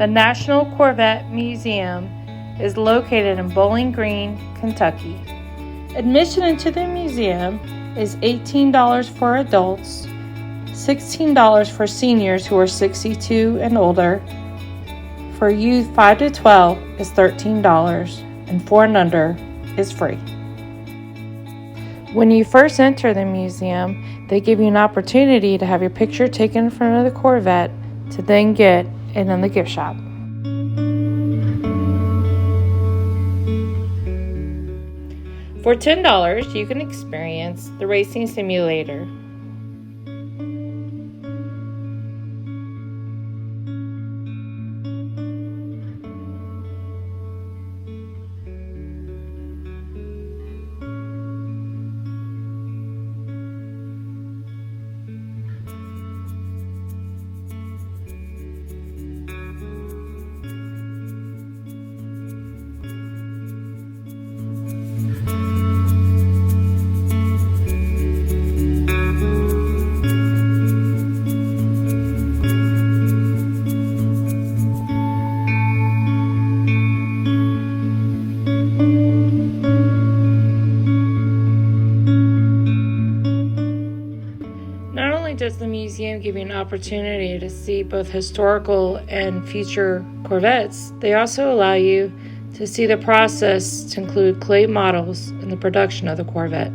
The National Corvette Museum is located in Bowling Green, Kentucky. Admission into the museum is $18 for adults, $16 for seniors who are 62 and older. For youth 5 to 12 is $13, and 4 and under is free. When you first enter the museum, they give you an opportunity to have your picture taken in front of the Corvette to then get it in the gift shop. For $10, you can experience the racing simulator. Does the museum give you an opportunity to see both historical and future Corvettes, they also allow you to see the process to include clay models in the production of the Corvette.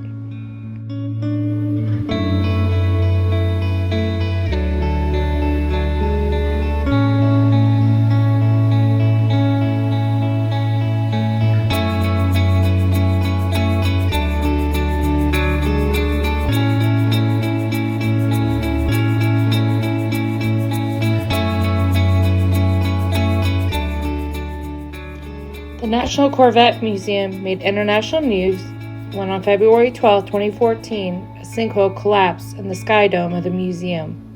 The National Corvette Museum made international news when on February 12, 2014, a sinkhole collapsed in the sky dome of the museum.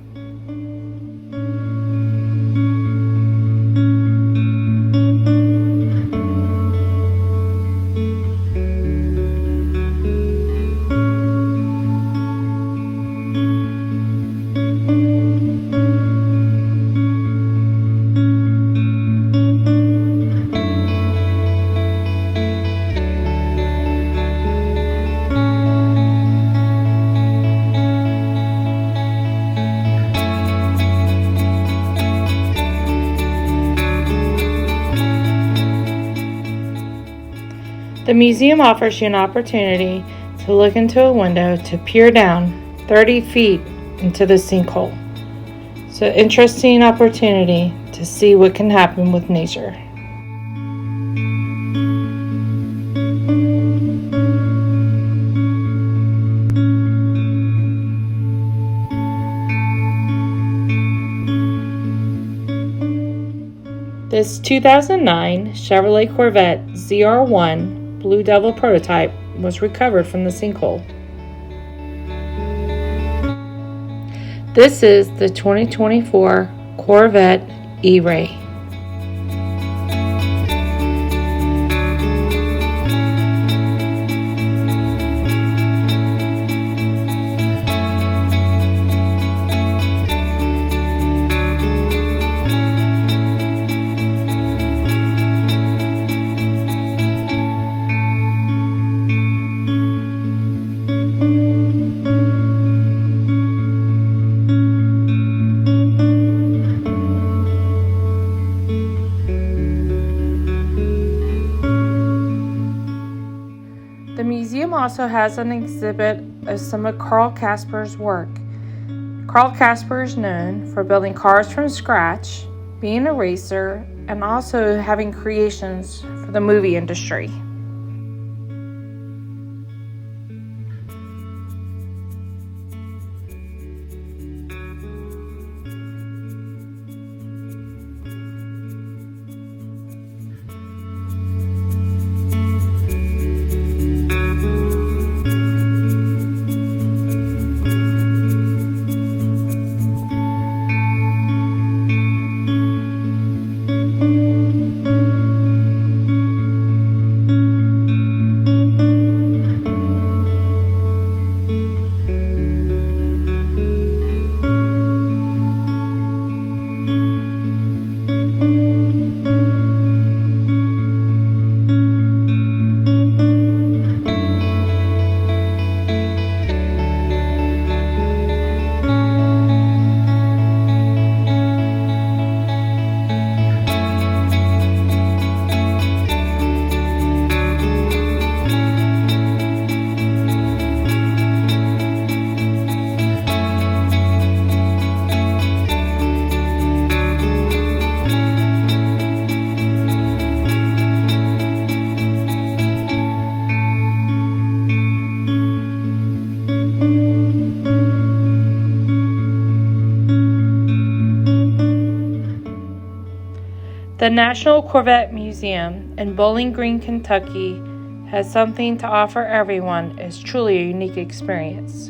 The museum offers you an opportunity to look into a window to peer down 30 feet into the sinkhole. So, interesting opportunity to see what can happen with nature. This 2009 Chevrolet Corvette ZR1 Blue Devil prototype was recovered from the sinkhole. This is the 2024 Corvette E-Ray. The museum also has an exhibit of some of Carl Casper's work. Carl Casper is known for building cars from scratch, being a racer, and also having creations for the movie industry. The National Corvette Museum in Bowling Green, Kentucky has something to offer everyone. It's truly a unique experience.